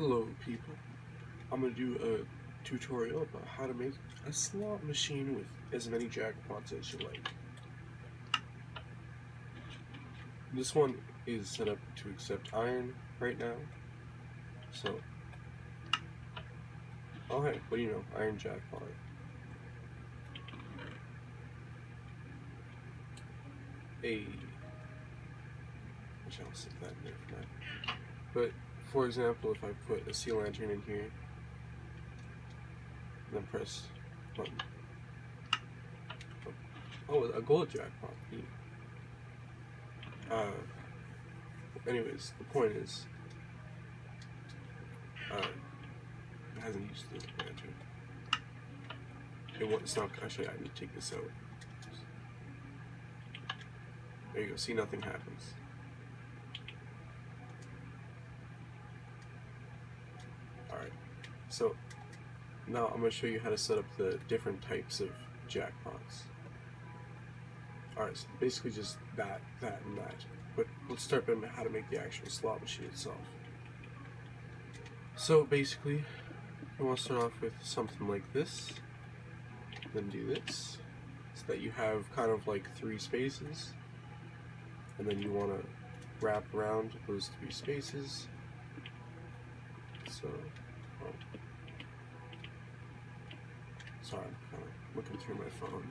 Hello people, I'm going to do a tutorial about how to make a slot machine with as many jackpots as you like. This one is set up to accept iron right now, so, oh hey, what do you know, iron jackpot. Which I'll stick that in there for now. But, for example, if I put a sea lantern in here, and then press button. Oh, a gold jackpot. Anyways, the point is, it hasn't used the lantern. It's not, actually, I need to take this out. There you go, see, nothing happens. Alright, so now I'm going to show you how to set up the different types of jackpots. Alright, so basically just that, and that. But let's start by how to make the actual slot machine itself. So basically, you want to start off with something like this, then do this, so that you have kind of like 3 spaces, and then you want to wrap around those 3 spaces. So, sorry, I'm kind of looking through my phone.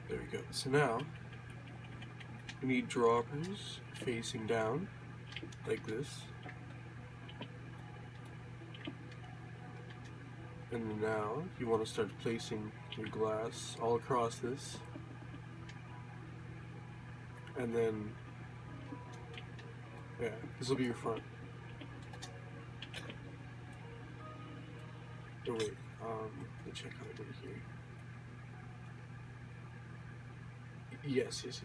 There we go. So now, we need droppers facing down, like this. And now, you want to start placing your glass all across this. And then, yeah, this will be your front. Oh wait, let me check how to do it here. Yes, okay.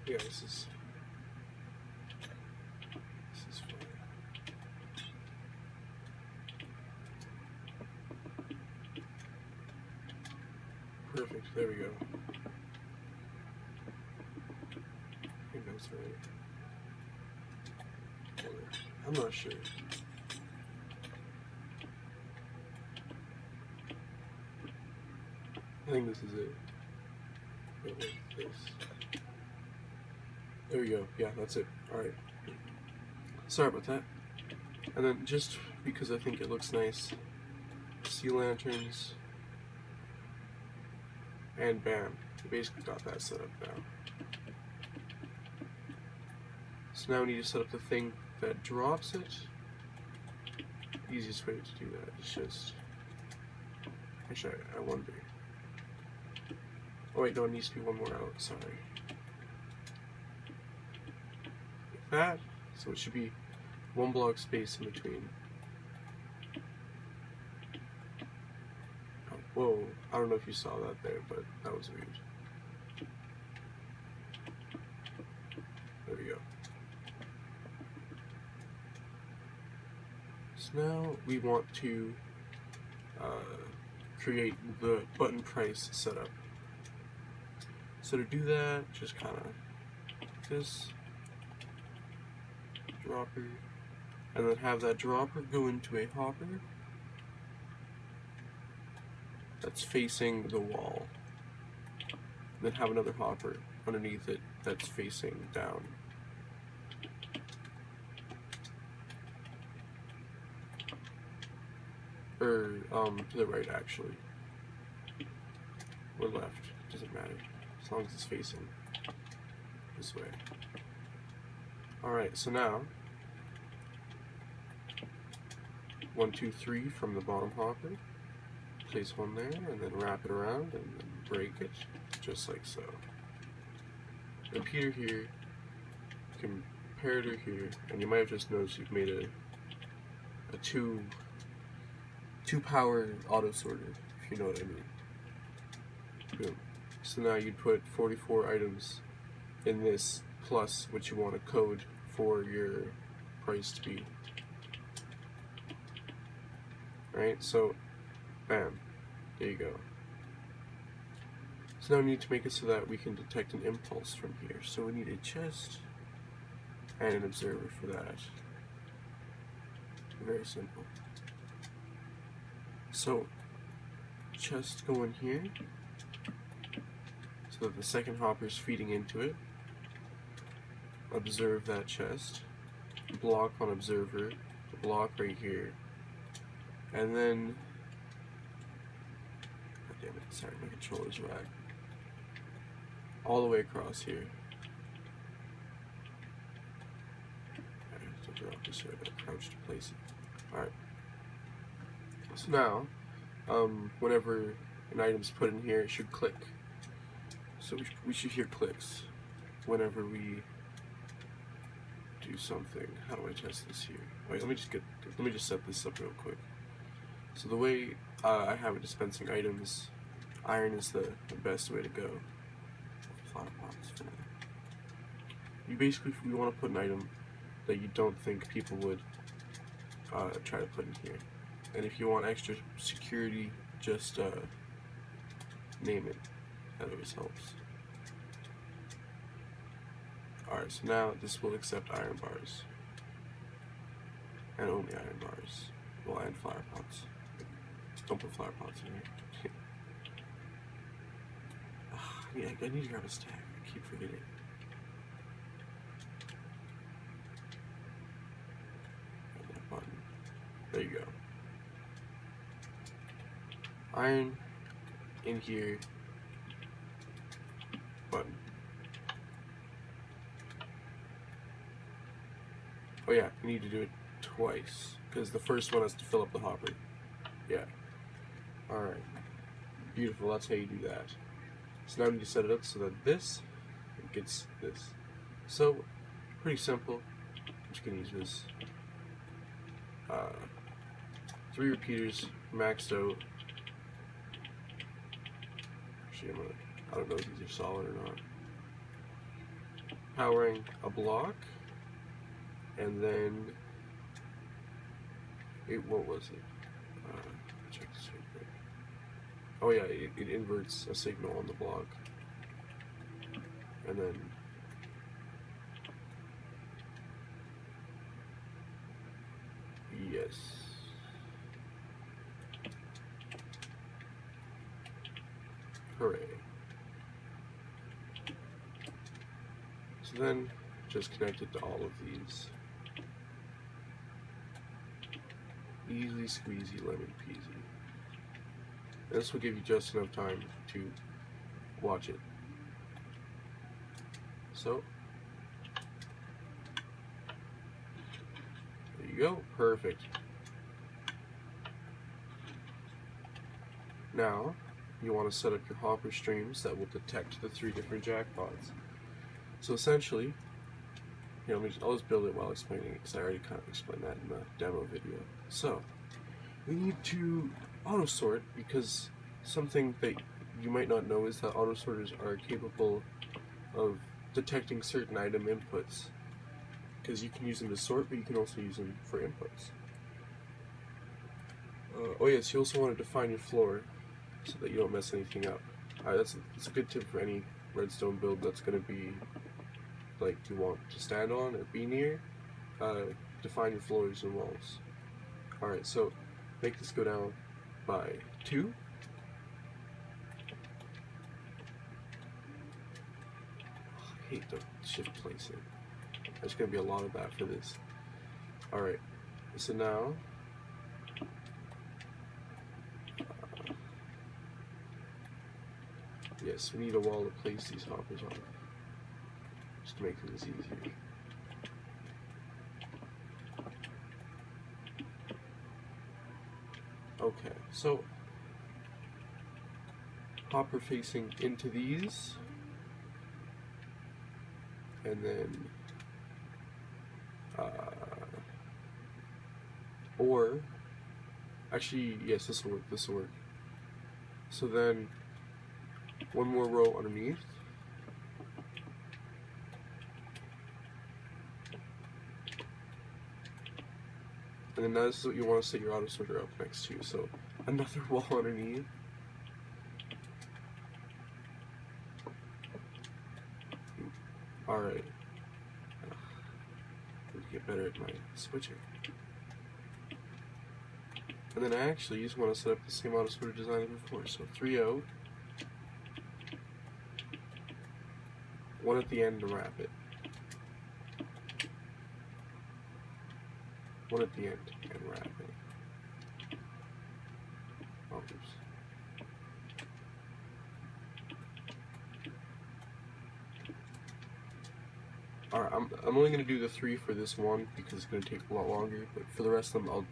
Yeah, this is fine. Perfect, there we go. I think that's right. I'm not sure. I think this is it. Wait, this. There we go. Yeah, that's it. Alright. Sorry about that. And then, just because I think it looks nice, sea lanterns, and bam. We basically got that set up now. So now we need to set up the thing that drops it. Easiest way to do that is just... Actually, I wonder. Oh wait, no, it needs to be one more out, sorry. Like that, so it should be 1 block space in between. Oh, whoa, I don't know if you saw that there, but that was weird. There we go. So now we want to create the button price setup. So to do that, just kind of this dropper, and then have that dropper go into a hopper that's facing the wall. Then have another hopper underneath it that's facing down. Or to the right actually. Or left, doesn't matter. As long as it's facing this way. Alright, so now 1, 2, 3 from the bottom hopper. Place one there and then wrap it around and then break it, just like so. Repeater here, comparator here, and you might have just noticed you've made a two power auto sorter, if you know what I mean. Boom. So now you'd put 44 items in this, plus what you want to code for your price to be. Right, so bam, there you go. So now we need to make it so that we can detect an impulse from here. So we need a chest and an observer for that. Very simple. So chest go in here so that the second hopper is feeding into it. Observe that chest. Block on observer. Block right here. And then, god damn it, sorry, my controller's whack. All the way across here. I have to drop this here, I crouch to place it. Alright. So now, whenever an item's put in here, it should click. So we should hear clicks whenever we do something. How do I test this here? Wait, let me just set this up real quick. So the way I have it dispensing items, iron is the best way to go. Flower pots for now. You basically, we want to put an item that you don't think people would try to put in here. And if you want extra security, just name it. That always helps. Alright, so now this will accept iron bars. And only iron bars. Well, and flower pots. Don't put flower pots in here. I need to grab a stack. I keep forgetting. And that button. There you go. Iron in here. Button. Oh yeah, you need to do it twice because the first one has to fill up the hopper. Yeah. Alright. Beautiful, that's how you do that. So now we need to set it up so that this gets this. So, pretty simple. I'm just gonna use this. 3 repeaters, maxed out. Actually, I don't know if these are solid or not. Powering a block, and then what was it? Check this real quick. Oh yeah, it inverts a signal on the block, and then yes. Hooray. So then, just connect it to all of these. Easy squeezy lemon peasy. This will give you just enough time to watch it. So, there you go, perfect. Now, you want to set up your hopper streams that will detect the 3 different jackpots. So essentially, here, I'll just build it while explaining it because I already kind of explained that in the demo video. So, we need to auto sort because something that you might not know is that auto sorters are capable of detecting certain item inputs. Because you can use them to sort, but you can also use them for inputs. Oh yes, you also want to define your floor so that you don't mess anything up. That's a good tip for any redstone build that's going to be like you want to stand on or be near. Define your floors and walls. Alright, so make this go down by 2. I hate the shift placing. There's going to be a lot of that for this. Alright, so now yes, we need a wall to place these hoppers on, just to make things easier. Okay, so hopper facing into these, and then or actually yes, this will work. So then one more row underneath, and then this is what you want to set your auto sorter up next to. So another wall underneath, Alright. Need to get better at my switching. And then I actually just want to set up the same auto sorter design as before. So 3 out. One at the end to wrap it. One at the end and wrap it. Oh, oops. Alright, I'm only going to do the 3 for this one because it's going to take a lot longer, but for the rest of them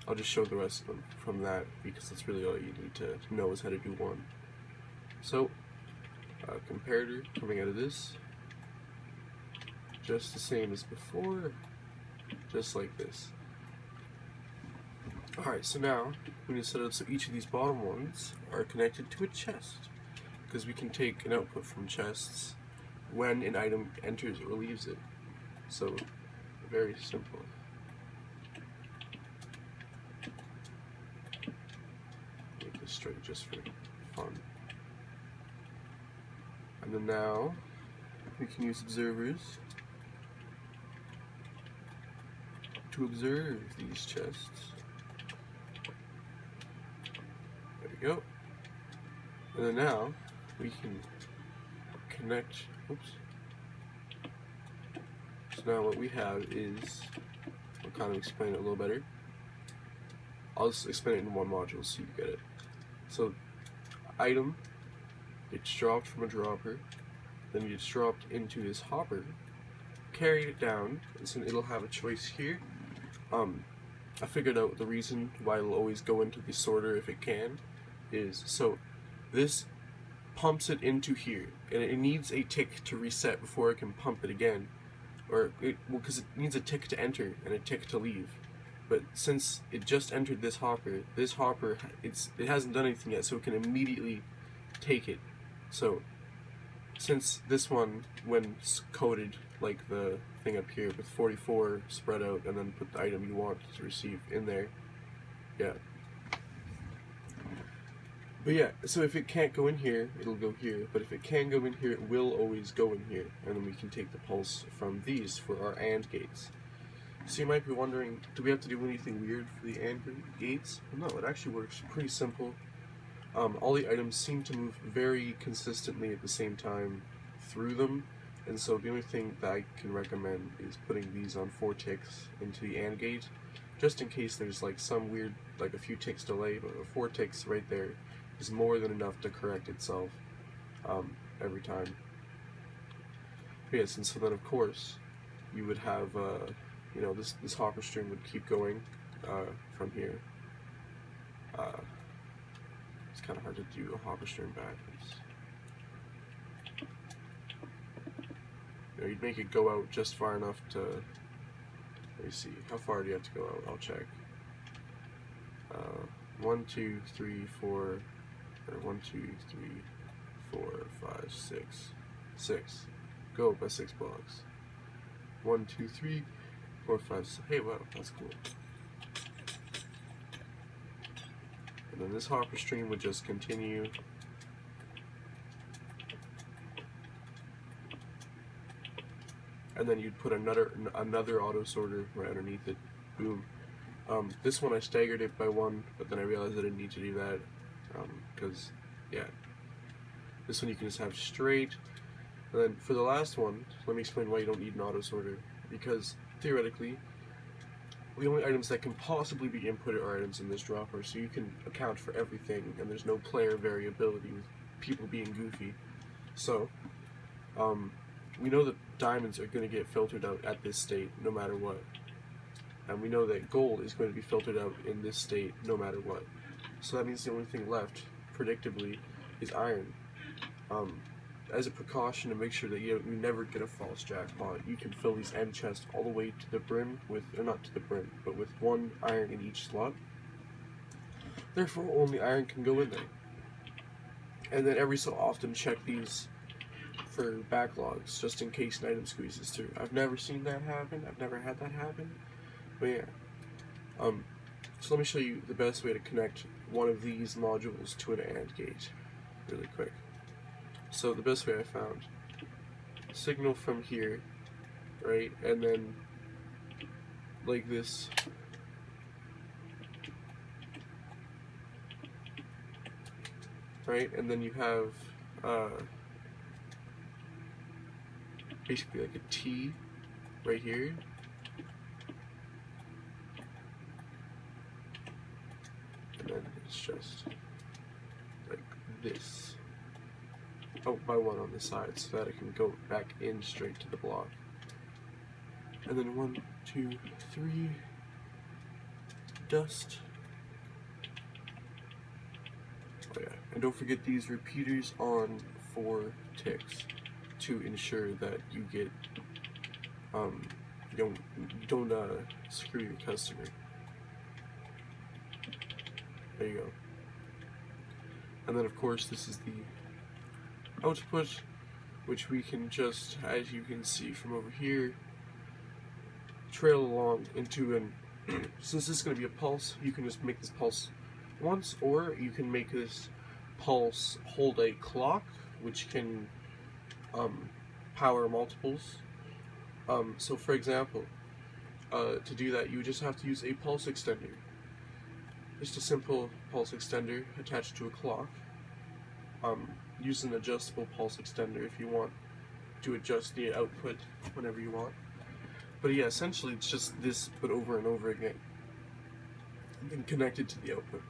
I'll just show the rest of them from that because that's really all you need to know is how to do one. So, comparator coming out of this, just the same as before, just like this. Alright, so now we need to set it up so each of these bottom ones are connected to a chest, because we can take an output from chests when an item enters or leaves it. So, very simple. Make this straight just for fun. And then now we can use observers to observe these chests. There we go. And then now we can connect. Oops. So now what we have is, I'll kind of explain it a little better. I'll just explain it in one module so you get it. So, item gets dropped from a dropper, then it gets dropped into this hopper, carried it down, and so it'll have a choice here. I figured out the reason why it'll always go into the sorter if it can is, so this pumps it into here, and it needs a tick to reset before it can pump it again, because it needs a tick to enter and a tick to leave. But since it just entered this hopper it hasn't done anything yet, so it can immediately take it. So since this one, when coded like the thing up here with 44 spread out, and then put the item you want to receive in there, yeah. But yeah, so if it can't go in here, it'll go here, but if it can go in here, it will always go in here, and then we can take the pulse from these for our AND gates. So you might be wondering, do we have to do anything weird for the AND gates? Well, no, it actually works pretty simple. All the items seem to move very consistently at the same time through them, and so the only thing that I can recommend is putting these on 4 ticks into the AND gate, just in case there's like some weird, like a few ticks delay, but 4 ticks right there is more than enough to correct itself every time. But yes, and so then of course you would have you know, this hopper string would keep going from here. It's kind of hard to do a hopper string backwards. You know, you'd make it go out just far enough to, let me see, how far do you have to go out? I'll check. 1, 2, 3, 4, or 1, 2, 3, 4, 5, 6. 6. Go by 6 blocks. 1, 2, 3, 4, 5, 6. Hey, wow, that's cool. And then this hopper stream would just continue. And then you'd put another auto sorter right underneath it. Boom. This one I staggered it by 1, but then I realized I didn't need to do that because, yeah. This one you can just have straight. And then for the last one, let me explain why you don't need an auto sorter. Because theoretically, the only items that can possibly be inputted are items in this dropper, so you can account for everything, and there's no player variability with people being goofy. So, we know that diamonds are going to get filtered out at this state no matter what. And we know that gold is going to be filtered out in this state no matter what. So that means the only thing left, predictably, is iron. As a precaution to make sure that you never get a false jackpot, you can fill these end chests all the way to the brim with, or not to the brim, but with 1 iron in each slot. Therefore, only iron can go in there. And then every so often check these for backlogs, just in case an item squeezes through. I've never seen that happen, I've never had that happen, but yeah. So let me show you the best way to connect one of these modules to an AND gate, really quick. So the best way I found signal from here, right, and then like this. Right, and then you have basically like a T right here. And then it's just like this. Oh, by one on the side so that it can go back in straight to the block. And then 1, 2, 3, dust. Oh yeah, and don't forget these repeaters on 4 ticks to ensure that you get you don't screw your customer. There you go. And then of course this is the output, which we can just, as you can see from over here, trail along into an since this is going to be a pulse, you can just make this pulse once, or you can make this pulse hold a clock, which can power multiples. So for example, to do that you just have to use a pulse extender. Just a simple pulse extender attached to a clock. Use an adjustable pulse extender if you want to adjust the output whenever you want. But yeah, essentially it's just this, but over and over again, and then connected to the output.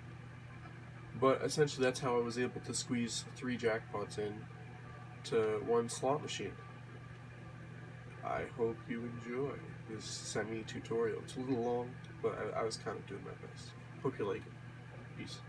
But essentially that's how I was able to squeeze 3 jackpots in to 1 slot machine. I hope you enjoy this semi-tutorial. It's a little long, but I was kind of doing my best. Hope you like it. Peace.